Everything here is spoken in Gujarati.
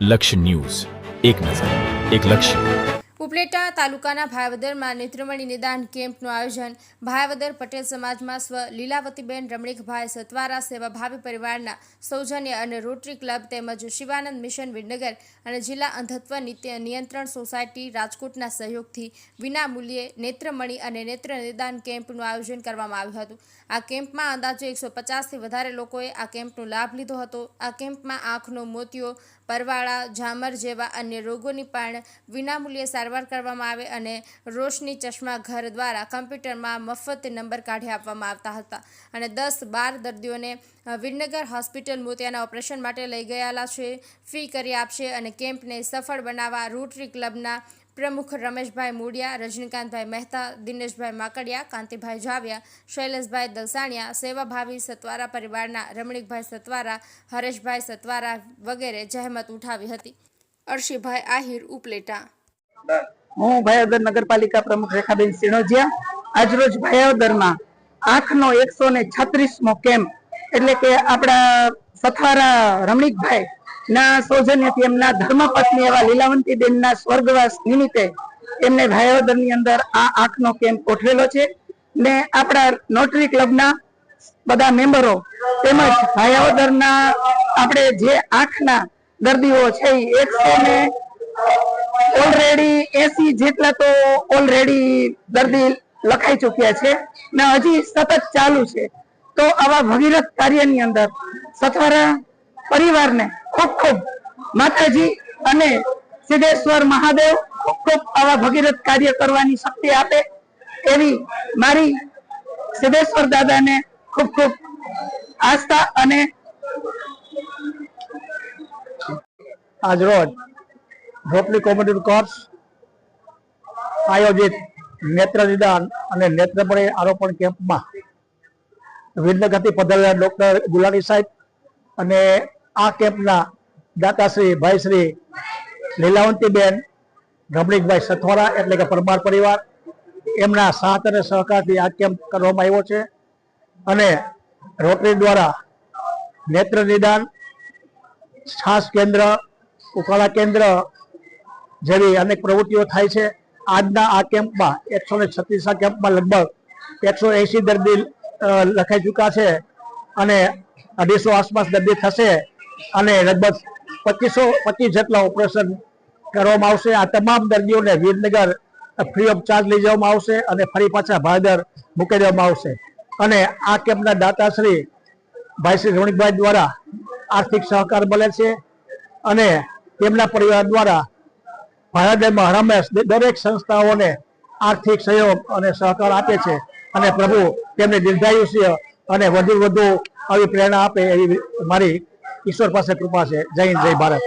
લક્ષ્ય ન્યૂઝ, એક નજર, એક લક્ષ્ય. ઉપલેટા તાલુકાના ભાયાવદરમાં નેત્રમણી નિદાન કેમ્પનું આયોજન. ભાયાવદર પટેલ સમાજમાં સ્વ લીલાવતીબેન રમણીકભાઈ સતવારા સેવાભાવી પરિવારના સૌજન્ય અને રોટરી ક્લબ તેમજ શિવાનંદ મિશન વિડનગર અને જિલ્લા અંધત્વ નિયંત્રણ સોસાયટી રાજકોટના સહયોગથી વિનામૂલ્યે નેત્રમણી અને નેત્ર નિદાન કેમ્પનું આયોજન કરવામાં આવ્યું હતું. આ કેમ્પમાં અંદાજે 150થી વધારે લોકોએ આ કેમ્પનો લાભ લીધો હતો. આ કેમ્પમાં આંખનો મોતિયો, પરવાળા, ઝામર જેવા અન્ય રોગોની પણ વિનામૂલ્યે સારવાર કરવામાં આવે અને રોશની ચશ્મા ઘર દ્વારા કમ્પ્યુટરમાં મફત નંબર કાઢી આપવામાં આવતા હતા અને 10-12 દર્દીઓને વિડનગર હોસ્પિટલ મોતિયાના ઓપરેશન માટે લઈ ગયેલા છે. ફી કરી આપશે અને કેમ્પને સફળ બનાવવા રોટરી ક્લબના પ્રમુખ રમેશભાઈ મોડિયા, રજનીકાંતભાઈ મહેતા, દિનેશભાઈ માકડિયા, કાંતિભાઈ જાવિયા, શૈલેષભાઈ દલસાણિયા, સેવાભાવી સતવારા પરિવારના રમણીકભાઈ સતવારા, હરેશભાઈ સતવારા વગેરે જહેમત ઉઠાવી હતી. અર્શીભાઈ આહિર, ઉપલેટા. હું ભાયાવદર નગરપાલિકા પ્રમુખ રેખાબેન સિણોજિયા. આજરોજ ભાયાવદરમાં આંખનો 136મો કેમ્પ એટલે કે આપણા સથવારા રમણીકભાઈ ના સૌજન્યથી એમના ધર્મપત્ની એવા લીલાવંતીબેનના સ્વર્ગવાસ નિમિત્તે એમને ભાયાવદરની અંદર આ આંખનો કેમ્પ ગોઠવેલો છે ને આપણા નોટરી ક્લબના બધા મેમ્બરો તેમજ ભાયાવદરના આપણે જે આંખના દર્દીઓ છે એ ઓલરેડી 80 જેટલા તો ઓલરેડી દર્દી લખાઈ ચુક્યા છે ને હજી સતત ચાલુ છે. તો આવા ભગીરથ કાર્યની અંદર સથવારા પરિવારને ખૂબ ખૂબ માતાજી અને સિદ્ધેશ્વર મહાદેવ ખૂબ ખૂબ આવા ભગીરથ કાર્ય કરવાની શક્તિ આપે એવી મારી સિદ્ધેશ્વર દાદાને ખૂબ ખૂબ આસ્થા. અને આજરોજ રોટરી કોમ્યુનિટી કોર્સ આયોજિત નેત્ર નિદાન અને નેત્રમણી આરોપણ કેમ્પમાં વિડનગરથી પધારેલા ડોક્ટર ગુલાની સાહેબ અને આ કેમ્પના દાતાશ્રી ભાઈશ્રી લીલાવંતીબેન રમણીકભાઈ સથવારા એટલે કે પરમાર પરિવાર એમના સાથ અને સહકારથી આ કેમ્પ કરવામાં આવ્યો છે. અને રોટરી દ્વારા નેત્ર નિદાન, શ્વાસ કેન્દ્ર, ઉકાળા કેન્દ્ર જેવી અનેક પ્રવૃત્તિઓ થાય છે. આજના આ કેમ્પમાં 136 કેમ્પમાં લગભગ 180 દર્દી લખાઈ ચૂક્યા છે અને 250 આસપાસ દર્દી થશે અને લગભગ 25 જેટલા ઓપરેશન કરવામાં આવશે. આ તમામ દર્દીઓને વિડનગર ફ્રી ઓફ ચાર્જ લઈ જવામાં આવશે અને ફરી પાછા ભાદર મૂકી દેવામાં આવશે. અને આ કેમ્પના દાતાશ્રી ભાઈશ્રી રમણીકભાઈ દ્વારા આર્થિક સહકાર મળે છે અને તેમના પરિવાર દ્વારા ભાયાવદરમાં હંમેશ દરેક સંસ્થાઓને આર્થિક સહયોગ અને સહકાર આપે છે અને પ્રભુ તેમને દીર્ઘાયુષ્ય અને વધુ આવી પ્રેરણા આપે એવી મારી ઈશ્વર પાસે કૃપા છે. જય હિન્દ, જય ભારત.